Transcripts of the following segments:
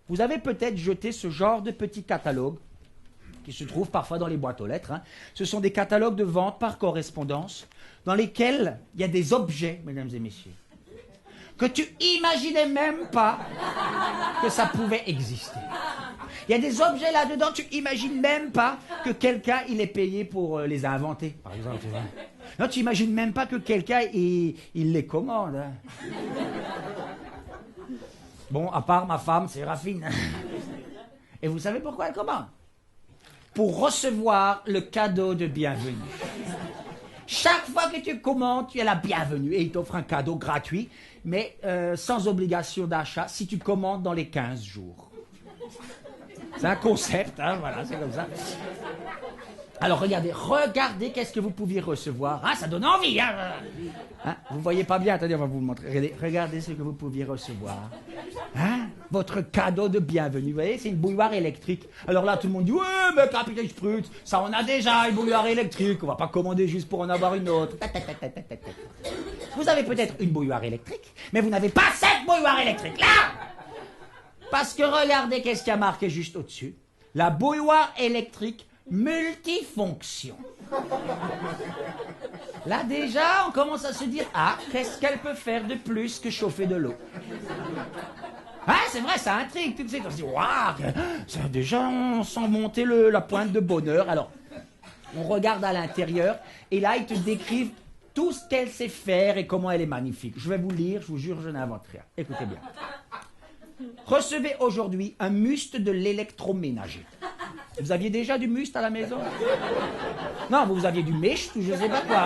Vous avez peut-être jeté ce genre de petit catalogue qui se trouve parfois dans les boîtes aux lettres. Hein. Ce sont des catalogues de vente par correspondance dans lesquels il y a des objets, mesdames et messieurs, que tu imaginais même pas que ça pouvait exister. Il y a des objets là-dedans, tu imagines même pas que quelqu'un il est payé pour les inventer, par exemple. Tu vois. Non, tu imagines même pas que quelqu'un il les commande. Hein. Bon, à part ma femme, Séraphine. Et vous savez pourquoi elle commande? Pour recevoir le cadeau de bienvenue. Chaque fois que tu commandes, tu es la bienvenue. Et il t'offre un cadeau gratuit, mais sans obligation d'achat, si tu commandes dans les 15 jours. C'est un concept, hein, voilà, c'est comme ça. Alors regardez qu'est-ce que vous pouviez recevoir. Ah, ça donne envie, hein, vous voyez pas bien, attendez, on va vous le montrer. Regardez ce que vous pouviez recevoir. Hein, votre cadeau de bienvenue, vous voyez, c'est une bouilloire électrique. Alors là, tout le monde dit, ouais, mais Capitaine Sprutz, ça on a déjà une bouilloire électrique, on va pas commander juste pour en avoir une autre. Vous avez peut-être une bouilloire électrique, mais vous n'avez pas cette bouilloire électrique là. Parce que regardez qu'est-ce qui a marqué juste au-dessus. La bouilloire électrique multifonction. Là déjà, on commence à se dire, ah, qu'est-ce qu'elle peut faire de plus que chauffer de l'eau? Ah, c'est vrai, ça intrigue tout de suite. On se dit, waouh, déjà, on sent monter la pointe de bonheur. Alors, on regarde à l'intérieur, et là, ils te décrivent tout ce qu'elle sait faire et comment elle est magnifique. Je vais vous lire, je vous jure, je n'invente rien. Écoutez bien. Recevez aujourd'hui un muste de l'électroménager. Vous aviez déjà du muste à la maison? Non, vous aviez du mèche ou je sais pas quoi.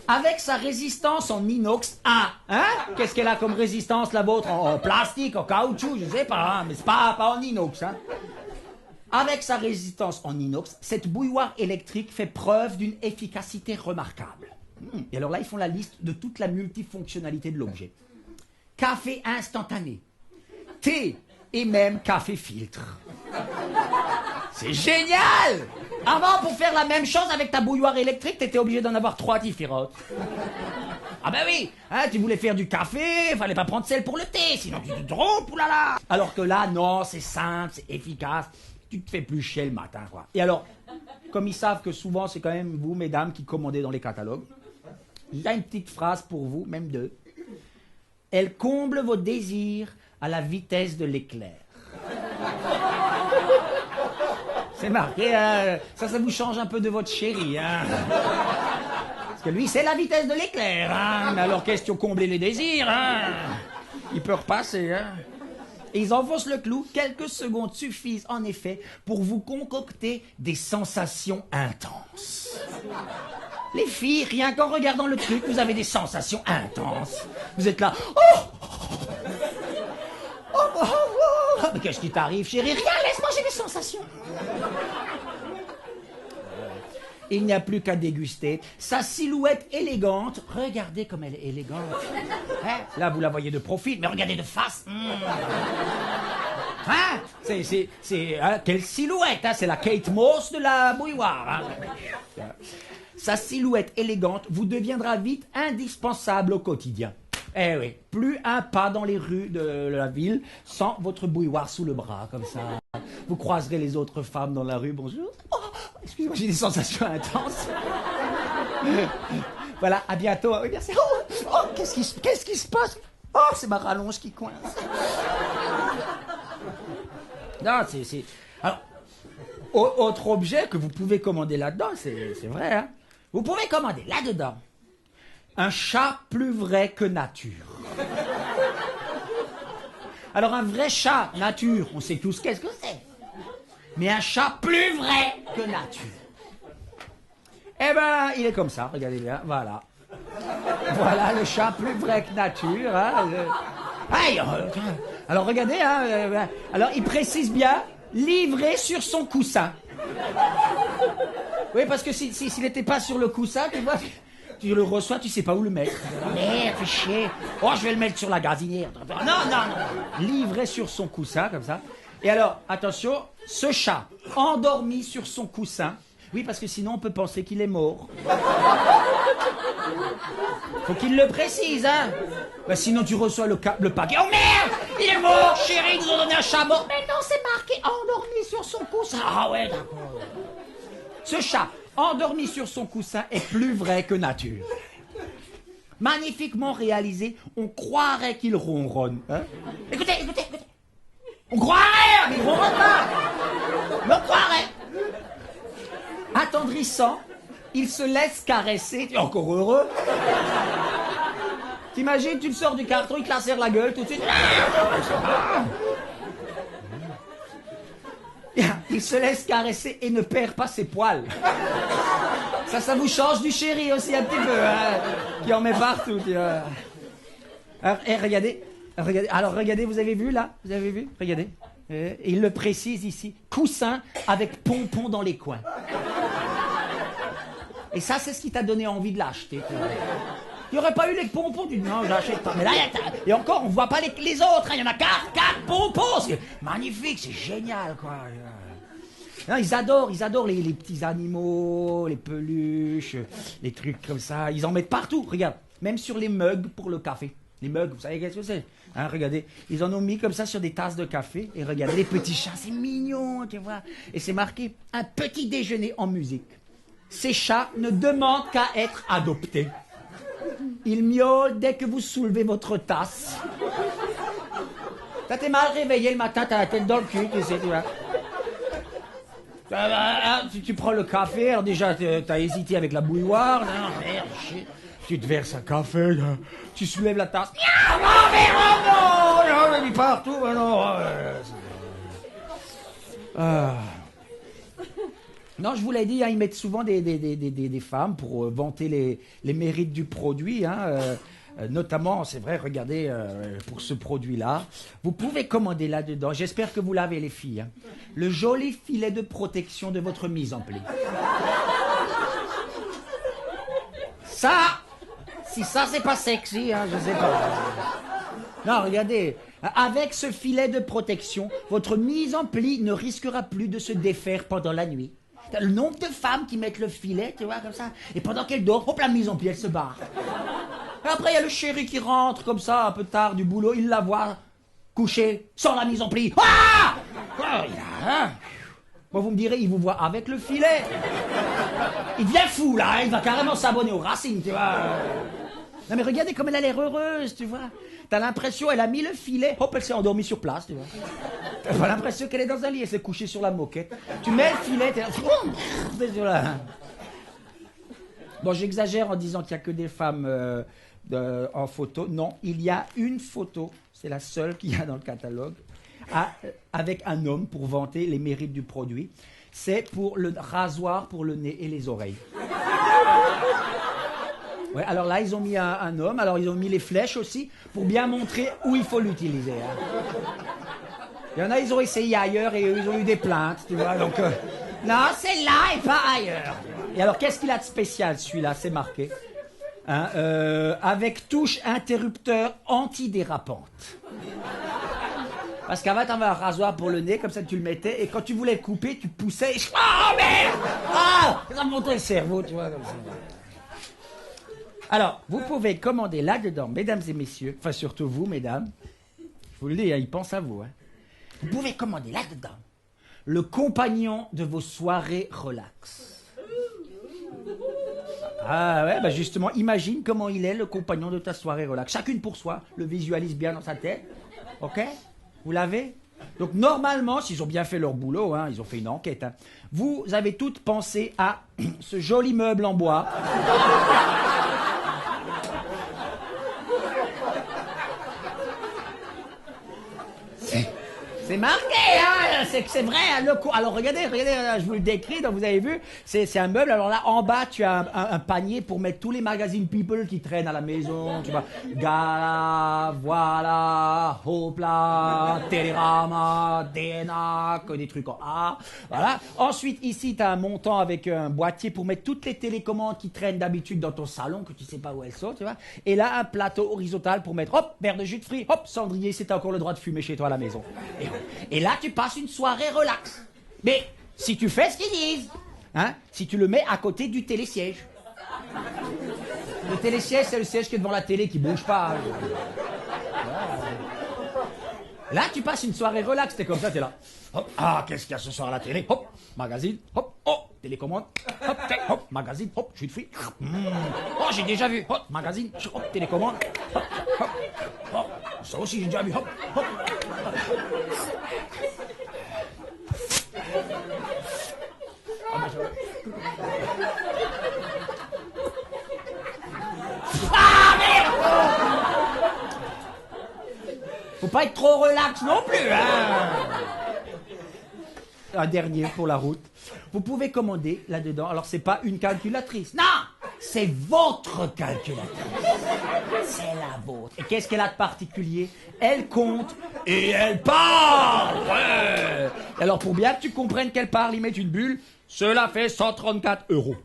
Avec sa résistance en inox A. Hein? Qu'est-ce qu'elle a comme résistance, la vôtre? En plastique, en caoutchouc, je sais pas, hein, mais c'est pas en inox. Hein? Avec sa résistance en inox, cette bouilloire électrique fait preuve d'une efficacité remarquable. Et alors là, ils font la liste de toute la multifonctionnalité de l'objet. Café instantané, thé et même café filtre. C'est génial! Avant, pour faire la même chose avec ta bouilloire électrique, t'étais obligé d'en avoir 3 différentes. Ah ben oui, hein, tu voulais faire du café, fallait pas prendre celle pour le thé, sinon tu te trompes, oulala. Alors que là, non, c'est simple, c'est efficace, tu te fais plus chier le matin, quoi. Et alors, comme ils savent que souvent c'est quand même vous, mesdames, qui commandez dans les catalogues, il y a une petite phrase pour vous, même 2. Elle comble vos désirs à la vitesse de l'éclair. C'est marqué, ça vous change un peu de votre chéri. Hein. Parce que lui, c'est la vitesse de l'éclair. Hein. Mais alors, question combler les désirs. Hein. Il peut repasser. Hein. Et ils enfoncent le clou. Quelques secondes suffisent, en effet, pour vous concocter des sensations intenses. Les filles, rien qu'en regardant le truc, vous avez des sensations intenses. Vous êtes là. Mais qu'est-ce qui t'arrive, chérie? Rien, laisse-moi, j'ai des sensations. Il n'y a plus qu'à déguster sa silhouette élégante. Regardez comme elle est élégante. Hein? Là, vous la voyez de profil, mais regardez de face. Hein? Quelle silhouette, hein? C'est la Kate Moss de la bouilloire. Hein? Sa silhouette élégante vous deviendra vite indispensable au quotidien. Eh oui, plus un pas dans les rues de la ville sans votre bouilloire sous le bras, comme ça. Vous croiserez les autres femmes dans la rue, bonjour. Oh, excusez-moi, j'ai des sensations intenses. Voilà, à bientôt. Oui, merci. Qu'est-ce qui se passe? Oh, c'est ma rallonge qui coince. Non, c'est... Alors, autre objet que vous pouvez commander là-dedans, c'est vrai, hein. Vous pouvez commander là-dedans un chat plus vrai que nature. Alors un vrai chat nature, on sait tous qu'est-ce que c'est. Mais un chat plus vrai que nature. Eh ben, il est comme ça, regardez bien, voilà. Voilà le chat plus vrai que nature. Hein. Alors regardez, hein, alors il précise bien, livré sur son coussin. Oui, parce que s'il n'était pas sur le coussin, tu vois, tu le reçois, tu sais pas où le mettre. Merde, fais chier. Oh, je vais le mettre sur la gazinière. Non. Livré sur son coussin, comme ça. Et alors, attention, ce chat, endormi sur son coussin. Oui, parce que sinon, on peut penser qu'il est mort. Faut qu'il le précise, hein. Bah, sinon, tu reçois le paquet. Oh merde! Il est mort, chérie, ils nous ont donné un chat mort. Mais non, c'est marqué endormi sur son coussin. Ah ouais, d'accord. Ce chat, endormi sur son coussin, est plus vrai que nature. Magnifiquement réalisé, on croirait qu'il ronronne. Hein? Écoutez. On croirait, mais il ronronne pas. Mais on croirait. Attendrissant, il se laisse caresser. Tu es encore heureux? T'imagines, tu le sors du carton, il te la serre la gueule tout de suite. Il se laisse caresser et ne perd pas ses poils. Ça vous change du chéri aussi un petit peu, hein, qui en met partout. Tu vois. Alors, regardez. Alors, regardez, vous avez vu là? Vous avez vu? Regardez. Et il le précise ici. Coussin avec pompons dans les coins. Et ça, c'est ce qui t'a donné envie de l'acheter. Il n'y aurait pas eu les pompons du... Non, j'achète pas. Mais là, et encore, on voit pas les autres. Hein. Il y en a quatre pompons. C'est magnifique, c'est génial, quoi. Non, ils adorent les petits animaux, les peluches, les trucs comme ça. Ils en mettent partout. Regarde, même sur les mugs pour le café. Les mugs, vous savez qu'est-ce que c'est? Hein, regardez, ils en ont mis comme ça sur des tasses de café. Et regardez, les petits chats, c'est mignon, tu vois. Et c'est marqué « Un petit déjeuner en musique ». Ces chats ne demandent qu'à être adoptés. Ils miaulent dès que vous soulevez votre tasse. T'es mal réveillé le matin, t'as la tête dans le cul, tu sais, tu vois. Tu prends le café, alors déjà, t'as hésité avec la bouilloire. Non, merde, shit. Tu te verses un café, là. Tu soulèves la tasse. Non, il est partout, non. Non, je vous l'ai dit, hein, ils mettent souvent des femmes pour vanter les mérites du produit. Hein, notamment, c'est vrai, regardez, pour ce produit-là. Vous pouvez commander là-dedans, j'espère que vous l'avez les filles, hein, le joli filet de protection de votre mise en pli. Ça, si ça c'est pas sexy, hein, je sais pas. Non, regardez, avec ce filet de protection, votre mise en pli ne risquera plus de se défaire pendant la nuit. Le nombre de femmes qui mettent le filet, tu vois, comme ça, et pendant qu'elles dorment, hop, la mise en pli, elle se barre. Et après, il y a le chéri qui rentre, comme ça, un peu tard du boulot, il la voit couchée, sans la mise en pli. Ah, bon, vous me direz, il vous voit avec le filet. Il devient fou, là, hein, il va carrément s'abonner au Racing, tu vois. Non, mais regardez comme elle a l'air heureuse, tu vois. T'as l'impression, elle a mis le filet, hop, elle s'est endormie sur place, tu vois. T'as pas l'impression qu'elle est dans un lit, elle s'est couchée sur la moquette. Tu mets le filet, t'es là. Bon, j'exagère en disant qu'il n'y a que des femmes en photo. Non, il y a une photo, c'est la seule qu'il y a dans le catalogue, avec un homme pour vanter les mérites du produit. C'est pour le rasoir pour le nez et les oreilles. Ouais, alors là, ils ont mis un homme, alors ils ont mis les flèches aussi, pour bien montrer où il faut l'utiliser. Hein. Il y en a, ils ont essayé ailleurs et ils ont eu des plaintes, tu vois, donc... non, c'est là et pas ailleurs. Et alors, qu'est-ce qu'il a de spécial, celui-là? C'est marqué. Hein, avec touche interrupteur antidérapante. Parce qu'avant, t'avais un rasoir pour le nez, comme ça tu le mettais, et quand tu voulais le couper, tu poussais, et... oh merde! Ah! Ça montait le cerveau, tu vois, comme ça. Alors, vous pouvez commander là-dedans, mesdames et messieurs, enfin surtout vous, mesdames, je vous le dis, hein, ils pensent à vous, hein. Vous pouvez commander là-dedans le compagnon de vos soirées relax. Ah ouais, bah justement, imagine comment il est, le compagnon de ta soirée relax. Chacune pour soi, le visualise bien dans sa tête, ok? Vous l'avez? Donc normalement, s'ils ont bien fait leur boulot, hein, ils ont fait une enquête, hein, vous avez toutes pensé à ce joli meuble en bois. C'est marqué, hein, c'est vrai. Alors regardez, je vous le décris, donc vous avez vu, c'est un meuble. Alors là, en bas, tu as un panier pour mettre tous les magazines People qui traînent à la maison. Tu vois, Gala, Voilà, Hopla, Télérama, DNAC, des trucs en A. Voilà. Ensuite, ici, tu as un montant avec un boîtier pour mettre toutes les télécommandes qui traînent d'habitude dans ton salon, que tu sais pas où elles sont, tu vois. Et là, un plateau horizontal pour mettre, hop, verre de jus de fruits, hop, cendrier, si t'as encore le droit de fumer chez toi à la maison. Et là, tu passes une soirée relax. Mais si tu fais ce qu'ils disent, hein, si tu le mets à côté du télésiège. Le télésiège, c'est le siège qui est devant la télé, qui bouge pas. Là, tu passes une soirée relax, t'es comme ça, t'es là. Hop, ah, qu'est-ce qu'il y a ce soir à la télé? Hop, magazine, hop, oh, télécommande, hop, hop, magazine, hop, je suis de frites. Oh, j'ai déjà vu, hop, magazine, hop, télécommande, hop, hop, hop, ça aussi j'ai déjà vu, hop, hop. Ah, merde! Faut pas être trop relax non plus, hein. Un dernier pour la route. Vous pouvez commander là-dedans. Alors, c'est pas une calculatrice. Non! C'est votre calculatrice. C'est la vôtre. Et qu'est-ce qu'elle a de particulier? Elle compte et elle parle. Ouais. Alors, pour bien que tu comprennes qu'elle parle, ils mettent une bulle. Cela fait 134 €.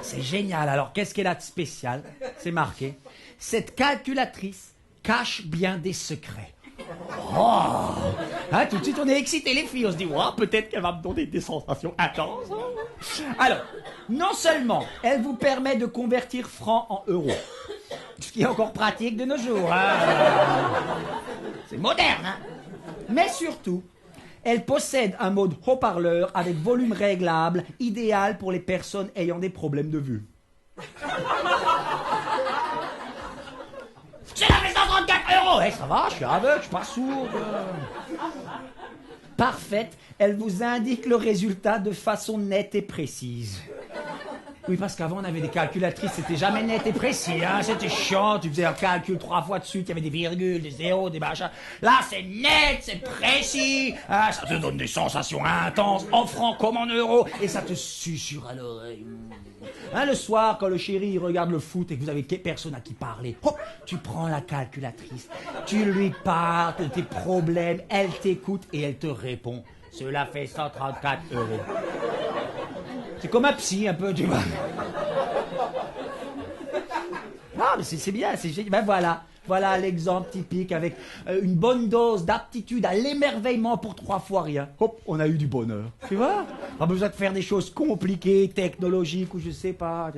C'est génial. Alors, qu'est-ce qu'elle a de spécial? C'est marqué. Cette calculatrice cache bien des secrets. Oh, hein, tout de suite, on est excités, les filles. On se dit, oh, peut-être qu'elle va me donner des sensations intenses. Alors, non seulement elle vous permet de convertir francs en euros, ce qui est encore pratique de nos jours. Hein. C'est moderne, hein. Mais surtout, elle possède un mode haut-parleur avec volume réglable, idéal pour les personnes ayant des problèmes de vue. C'est la maison 34 €. Eh, ça va, je suis aveugle, je suis pas sourd. Parfaite, elle vous indique le résultat de façon nette et précise. Oui, parce qu'avant, on avait des calculatrices, c'était jamais net et précis, hein. C'était chiant, tu faisais un calcul 3 fois dessus, il y avait des virgules, des zéros, des machins. Là, c'est net, c'est précis, hein, ça te donne des sensations intenses, en francs comme en euros, et ça te susurre à l'oreille. Hein, le soir, quand le chéri regarde le foot et que vous avez personne à qui parler, hop, tu prends la calculatrice, tu lui parles de tes problèmes, elle t'écoute et elle te répond. Cela fait 134 €. C'est comme un psy, un peu, tu vois. Non, mais c'est bien, c'est génial. Ben voilà, voilà l'exemple typique avec une bonne dose d'aptitude à l'émerveillement pour 3 fois rien. Hop, on a eu du bonheur. Tu vois? Pas besoin de faire des choses compliquées, technologiques ou je sais pas.